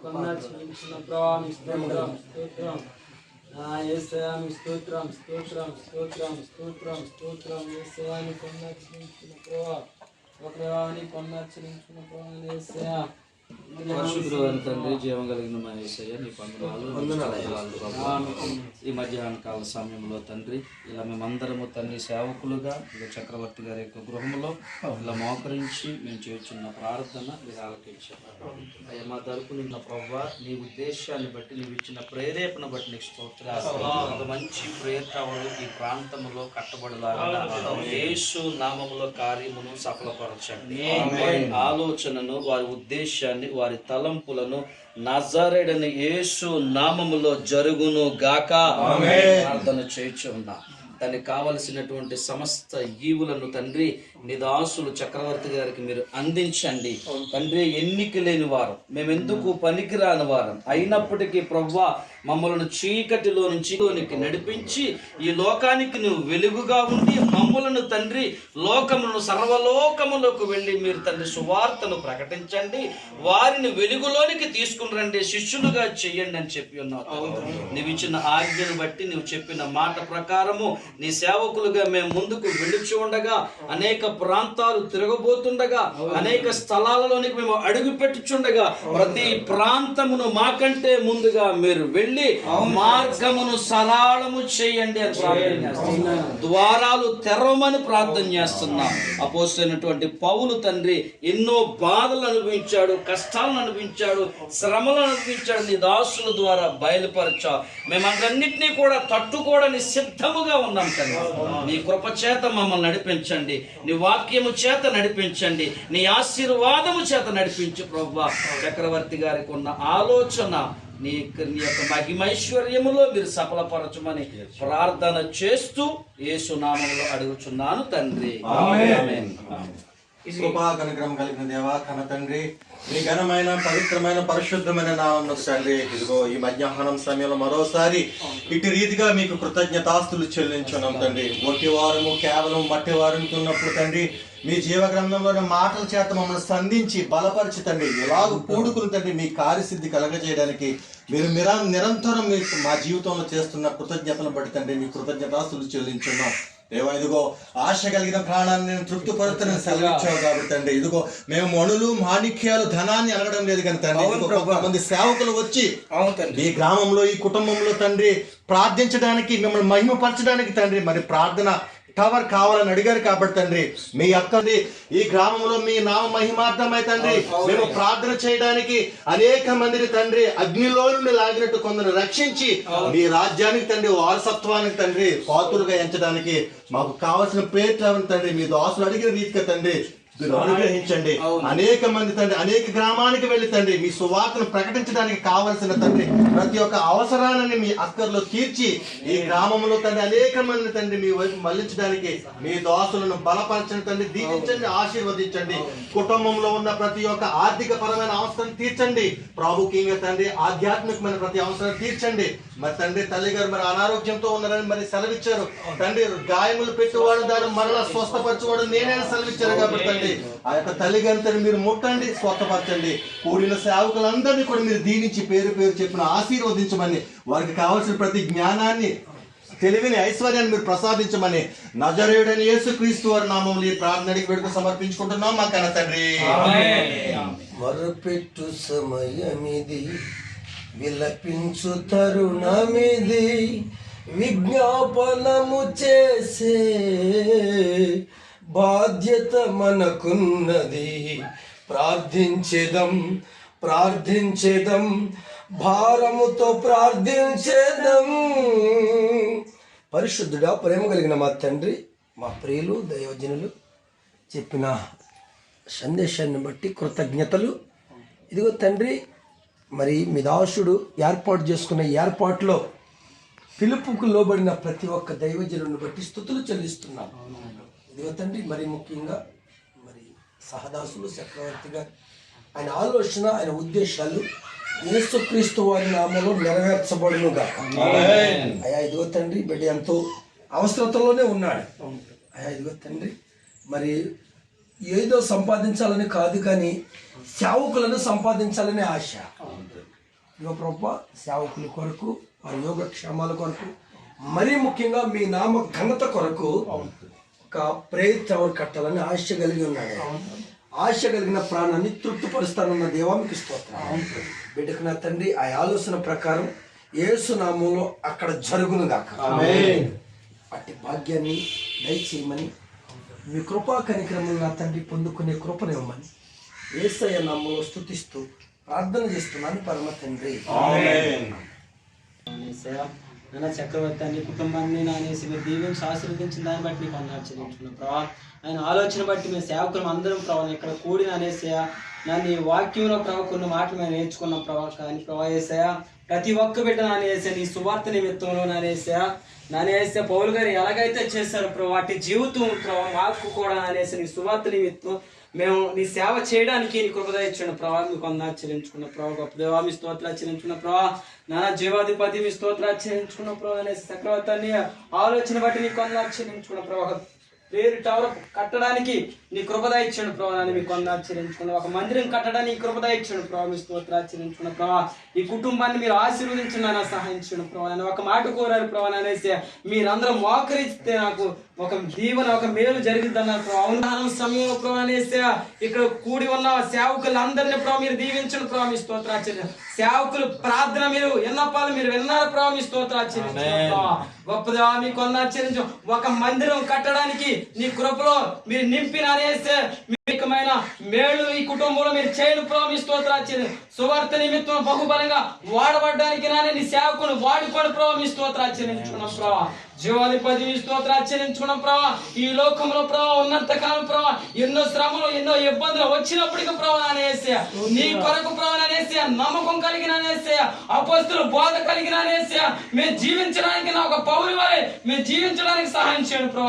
కొన్నాల్సిన ప్రభావం స్తోత్రం స్తోత్రం యేసయ్యాని స్తోత్రం స్తోత్రం స్తోత్రం స్తోత్రం స్తోత్రం యేసయ్యాని కొన్నాల్సిన ప్రభావాన్ని కొన్నాల్సిన ప్రభావం యేసయ్యా పరిశుద్ధుడు తండ్రి, జీవం కలిగిన మా యేసయ్య నీ వందనాలు. ఈ మధ్యాహ్న కాల సమయంలో తండ్రి ఇలా మేమందరము తండ్రి సేవకులుగా చక్రవర్తి గారి యొక్క గృహంలో ఇలా మోకరించి మేము చేస్తున్న ప్రార్థన మీరు ఆలకించారు. అయ్యా మా తరపు నిన్న ప్రభావ నీ ఉద్దేశాన్ని బట్టి నీవు ఇచ్చిన ప్రేరేపణ బట్టి నీకు స్తోత్రాలు. మంచి ప్రేరణ ఈ ప్రాంతంలో కట్టబడలాగా యేసు నామములో కార్యమును సఫలపరచండి. ఆలోచనను వారి ఉద్దేశాన్ని వారి తలంపులను నజరేయుడైన యేసు నామములో జరుగును గాక ప్రార్థన చేయుచున్నా. దానికి కావలసినటువంటి సమస్త ఈవులను తండ్రి నీ దాసులు చక్రవర్తి గారికి మీరు అందించండి. తండ్రి ఎన్నిక లేని వారు, మేమెందుకు పనికిరాని వారం అయినప్పటికీ ప్రభువా మమ్మల్ని చీకటిలో నుంచి నడిపించి ఈ లోకానికి నువ్వు వెలుగుగా ఉండి మమ్మలను తండ్రి లోకమును సర్వలోకములోకి వెళ్ళి మీరు తండ్రి సువార్తను ప్రకటించండి, వారిని వెలుగులోనికి తీసుకుని రండి, శిష్యులుగా చెయ్యండి అని చెప్పి ఉన్నావు. నువ్వు ఇచ్చిన ఆజ్ఞను బట్టి నువ్వు చెప్పిన మాట ప్రకారము నీ సేవకులుగా మేము ముందుకు వెళుచు ఉండగా అనేక ప్రాంతాలు తిరగబోతుండగా అనేక స్థలాలలోనికి మేము అడుగు పెట్టుచుండగా ప్రతి ప్రాంతమును మాకంటే ముందుగా మీరు వెళ్ళి మార్గమును సరళము చేయండి అని ప్రార్థన చేస్తున్నాం. ద్వారాలు తెరవమని ప్రార్థన చేస్తున్నాం. అపోస్తలుడైనటువంటి పౌలు తండ్రి ఎన్నో బాధలు అనుభవించాడు, కష్టాలను అనుభవించాడు, శ్రమలు అనుభవించాడు. నీ దాసుల ద్వారా బయలుపరచావు. మేమందన్నింటినీ కూడా తట్టుకోవడానికి సిద్ధముగా ఉన్నాం తండ్రి. నీ కృప చేత మమ్మల్ని నడిపించండి, నీ వాక్యము చేత నడిపించండి, నీ ఆశీర్వాదము చేత నడిపించు ప్రభువా. చక్రవర్తి గారికి ఉన్న ఆలోచన నీ యొక్క మహిమైశ్వర్యములో మీరు సఫలపరచమని ప్రార్థన చేస్తూ యేసు నామములో అడుగుచున్నాను తండ్రి. ఆమేన్. కృపా కనికరం కలిగిన దేవా కన తండ్రి, మీ ఘనమైన పవిత్రమైన పరిశుద్ధమైన నామమున తండ్రి, ఇదిగో ఈ మధ్యాహ్నం సమయంలో మరోసారి ఇటు రీతిగా మీకు కృతజ్ఞతాస్తులు చెల్లించున్నాం తండ్రి. ఒట్టి వారము కేవలం మట్టి వారంతో ఉన్నప్పుడు తండ్రి మీ జీవ గ్రంథంలోని మాటల చేత మమ్మల్ని సంధించి బలపరిచి తండ్రి ఎలాగ పూడుకుని తండ్రి మీ కార్యసిద్ధి కలగజేయడానికి మీరు నిరంతరం మీకు మా జీవితంలో చేస్తున్న కృతజ్ఞతలను బట్టి తండ్రి మీ కృతజ్ఞతాస్తులు చెల్లించున్నాం. దేవా ఇదిగో ఆశ కలిగిన ప్రాణాన్ని నేను తృప్తిపరుతానని సెలవిచ్చావు కాబట్టి తండ్రి ఇదిగో మేము మణులు మాణిక్యాలు ధనాన్ని అనగడం లేదు కానీ తండ్రి కొంతమంది సేవకులు వచ్చి ఈ గ్రామంలో ఈ కుటుంబంలో తండ్రి ప్రార్థించడానికి మిమ్మల్ని మహిమపరచడానికి తండ్రి మరి ప్రార్థన టవర్ కావాలని అడిగారు కాబట్టి తండ్రి మీ అక్కడి ఈ గ్రామంలో మీ నామ మహిమార్థమై తండ్రి మేము ప్రార్థన చేయడానికి అనేక మందిని తండ్రి అగ్నిలో నుండి లాగినట్టు కొందరు రక్షించి మీ రాజ్యానికి తండ్రి వారసత్వానికి తండ్రి పాత్రులుగా ఎంచడానికి మాకు కావాల్సిన పేరు తండ్రి మీ దాసులు అడిగిన రీతిగా తండ్రి అనుగ్రహించండి. అనేక మంది తండ్రి అనేక గ్రామానికి వెళ్ళి తండ్రి మీ సువార్తను ప్రకటించడానికి కావలసిన తండ్రి ప్రతి ఒక్క అవసరాన్ని మీ అక్కర్లో తీర్చి ఈ గ్రామంలో తండ్రి అనేక మంది తండ్రి మీ వైపు మళ్లించడానికి మీ దాసులను బలపరచండి తండ్రి, దీవించండి, ఆశీర్వదించండి. కుటుంబంలో ఉన్న ప్రతి ఒక్క ఆర్థిక పరమైన అవసరం తీర్చండి, ప్రాముఖ్యంగా తండ్రి ఆధ్యాత్మికమైన ప్రతి అవసరం తీర్చండి. మరి తండ్రి తల్లి గారు మరి అనారోగ్యంతో ఉన్నారని మరి సెలవిచ్చారు తండ్రి. గాయములు పెట్టేవాడు దాన్ని మరలా స్వస్థపరచేవాడు నేనే సెలవిచ్చారు కాబట్టి తండ్రి ఆ యొక్క తల్లి గారిని మీరు ముట్టండి, స్వస్థపరచండి. కూడిన సేవకులందరినీ కూడా మీరు దీనించి పేరు పేరు చెప్పిన ఆశీర్వదించమని వారికి కావాల్సిన ప్రతి జ్ఞానాన్ని తెలివిని ఐశ్వర్యాన్ని మీరు ప్రసాదించమని నజరేయుడైన యేసుక్రీస్తు వారి నామములో ఈ ప్రార్థనకి వేడుక సమర్పించుకుంటున్నాం మా కన్న తండ్రి. మొరపెట్టు సమయమిది, విలపించు తరుణమిది, విజ్ఞాపనము చేసే బాధ్యత మనకున్నది. ప్రార్థించేదం ప్రార్థించేదం భారముతో ప్రార్థించేదం. పరిశుద్ధుడా ప్రేమ కలిగిన మా తండ్రి, మా ప్రియులు దైవజనులు చెప్పిన సందేశాన్ని బట్టి కృతజ్ఞతలు. ఇదిగో తండ్రి మరి మీ దాసుడు ఏర్పాటు చేసుకున్న ఏర్పాటులో పిలుపుకు లోబడిన ప్రతి ఒక్క దైవజనులను బట్టి స్తుతులు చెల్లిస్తున్నాం. ఇదిగో తండ్రి మరి ముఖ్యంగా మరి సహదాసులు చక్రవర్తి గారు ఆయన ఆలోచన ఆయన ఉద్దేశాలు యేసుక్రీస్తు వారి నామములో నెరవేర్చబడునుగా. అయ్యా ఇదిగో తండ్రి బిడ్డ ఎంతో అవసరతలోనే ఉన్నాడు. అయ్యా ఇదిగో తండ్రి మరి ఏదో సంపాదించాలని కాదు కానీ సేవకులను సంపాదించాలనే ఆశ. ఇదిగో ప్రభా సేవకుల కొరకు వారి యోగక్షేమాల కొరకు మరీ ముఖ్యంగా మీ నామ ఘనత కొరకు ఒక ప్రేయర్ టవర్ కట్టాలని ఆశ కలిగి ఉన్నాడు. ఆశ కలిగిన ప్రాణాన్ని తృప్తిపరుస్తానన్న దేవా మీకు స్తోత్రం. బిడ్డకు నా తండ్రి ఆ ఆలోచన ప్రకారం యేసు నామంలో అక్కడ జరుగును గాక. అట్టి భాగ్యాన్ని దయచేయమని మీ కృపా కనికరములు నా తండ్రి పొందుకునే కృపనివ్వమని యేసయ్య నామంలో స్తుతిస్తూ ప్రార్థన చేస్తున్నాను పరమ తండ్రి. నాన్న చక్రవర్తి అన్ని కుటుంబాన్ని నానేసి మీరు దీవించి ఆశీర్వదించిన దాన్ని బట్టి నీకు వందనాలు చెల్లించుకున్నాం ప్రభా. ఆయన ఆలోచన బట్టి మేము సేవకులం అందరం ప్రభావం ఇక్కడ కూడిన అనేసి నన్ను ఈ వాక్యంలో ప్రభావ కొన్ని మాటలు మేము నేర్చుకున్నాం ప్రభావ. కానీ ప్రభావ ఏసయా ప్రతి ఒక్క బిడ్డ నానేసా నీ సువార్త నిమిత్తంలో నానేసా పౌలు గారు ఎలాగైతే చేశారో ప్రభావ వాటి జీవితం ప్రభావ మాకు కూడా నానేసి నీ సువార్త నిమిత్తం మేము నీ సేవ చేయడానికి నీ కృపద ఇచ్చిన ప్రభావ మీకు వందనాలు చెల్లించుకున్న ప్రభావ. గొప్ప దేవా మీ స్తోత్రాలు చెల్లించుకున్న ప్రభావ. నానా జీవాధిపతి మీ స్తోత్రాలు చెల్లించుకున్న ప్రభావ అనేసి చక్రవర్తాన్ని ఆలోచన బట్టి నీకు వందనాలు చెల్లించుకున్న ప్రభావ. ప్రేయర్ టవర్ కట్టడానికి నీ కృపద ఇచ్చాడు ప్రభావ అని మీకు వందనాలు చెల్లించుకున్న. ఒక మందిరం కట్టడానికి నీ కృపద ఇచ్చాడు ప్రభావ మీ స్తోత్రాలు చెల్లించుకున్న ప్రభావ. ఈ కుటుంబాన్ని మీరు ఆశీర్వదించిన సహాయించండి ప్రభావ. అని ఒక మాట కోరారు ప్రభావ అనేసి మీరందరూ మోకరిస్తే నాకు ఒక దీవెన ఒక మేలు జరిగిద్దన్నారు ప్రభావ. అవధానం సమయంలో ప్రభావ అనేసి ఇక్కడ కూడి ఉన్న సేవకులందరినీ ప్రభావ మీరు దీవించండి ప్రభావ మీ స్తోత్రాలు చెల్లించండి. సేవకులు ప్రార్థన మీరు ఎన్నపాలు మీరు విన్నారు ప్రభావ మీ స్తోత్రాలు చెల్లించండి. గొప్పదేవా మీకు వందనాలు చెల్లించు. ఒక మందిరం కట్టడానికి నీ కృపలో మీరు నింపిన అనేసి మీకమైన మేలు ఈ కుటుంబంలో మీరు చేయను ప్రభావ మీ స్తోత్రాలు చెల్లించండి. సువార్త నిమిత్తం బహుబలంగా వాడబడ్డానికి నానే నీ సేవకుని వాడుకోని ప్రభావ మీ స్తోత్రాలు చెల్లించుకున్నాం ప్రభావ. జీవాధిపతి మీ స్తోత్రాలు చెల్లించుకున్నాం ప్రభావ. ఈ లోకంలో ప్రభావ ఉన్నంత కాలం ప్రభావ ఎన్నో శ్రమలు ఎన్నో ఇబ్బందులు వచ్చినప్పటికీ ప్రభావ అనేసి నీ కొరకు ప్రభావ అనేసి నమ్మకం కలిగిన అనేసి అపోస్తుల బోధ కలిగిన అనేసి మేము జీవించడానికి నా ఒక పౌరు వారే మేము జీవించడానికి సహాయం చేయండి ప్రభావ.